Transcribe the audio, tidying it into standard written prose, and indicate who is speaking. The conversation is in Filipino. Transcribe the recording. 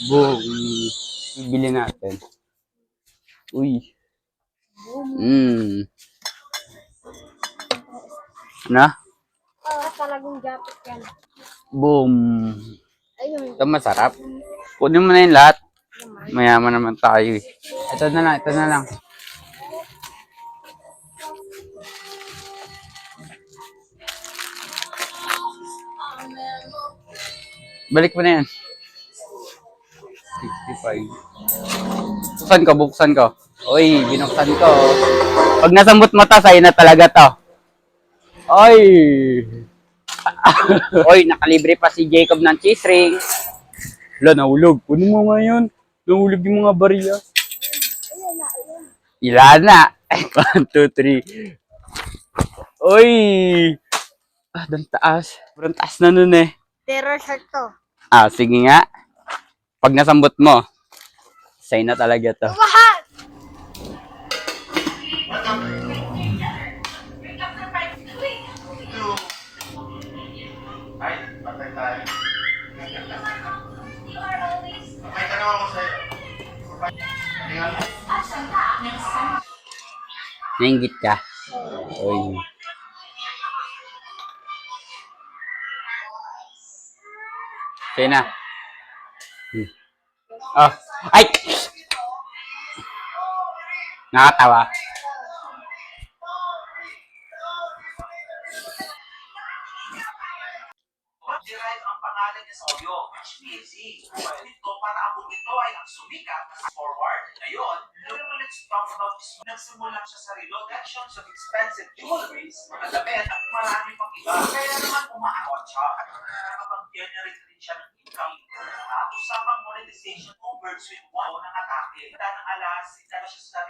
Speaker 1: Boom. Bibili natin. Uy. Na?
Speaker 2: Talagang jacket yan.
Speaker 1: Boom.
Speaker 2: Ayun.
Speaker 1: Ito masarap. Kunin mo na yung lahat. Mayaman naman tayo eh. Ito na lang, ito na lang. Balik mo na yan. 65. Buksan ko. Uy, binuksan ko. Pag nasambot mo to, sa'yo na talaga to. Oy! Oy, nakalibre pa si Jacob ng cheese ring. Wala, nahulog. Kunin mo nga yun. Nahulog yung mga bariya. Ilan na? 1, 2, 3. Oy! Dan taas. Sobrang taas na nun eh.
Speaker 2: Terror shirt to.
Speaker 1: Sige nga. Pag nasambot mo, sa'yo na talaga to.
Speaker 2: Wahat!
Speaker 3: Ay, patay tayo. May tanong ako sa'yo.
Speaker 1: Nainggit ka. Oy. Sa'yo na. Ay! Nakatawa.
Speaker 3: Derive ang pangalan niya sa audio, HPC. Ito para abutin ito ay ang sumikat na forward. Ngayon, let's talk about this. Nagsimula siya sa relocations of expensive jewelries, mga damit at marami pang iba. Kaya naman umaakot siya at nakapag-generate rin siya ng income. Usapang monetization overs with wow ng atake. Ng alas, hindi siya sa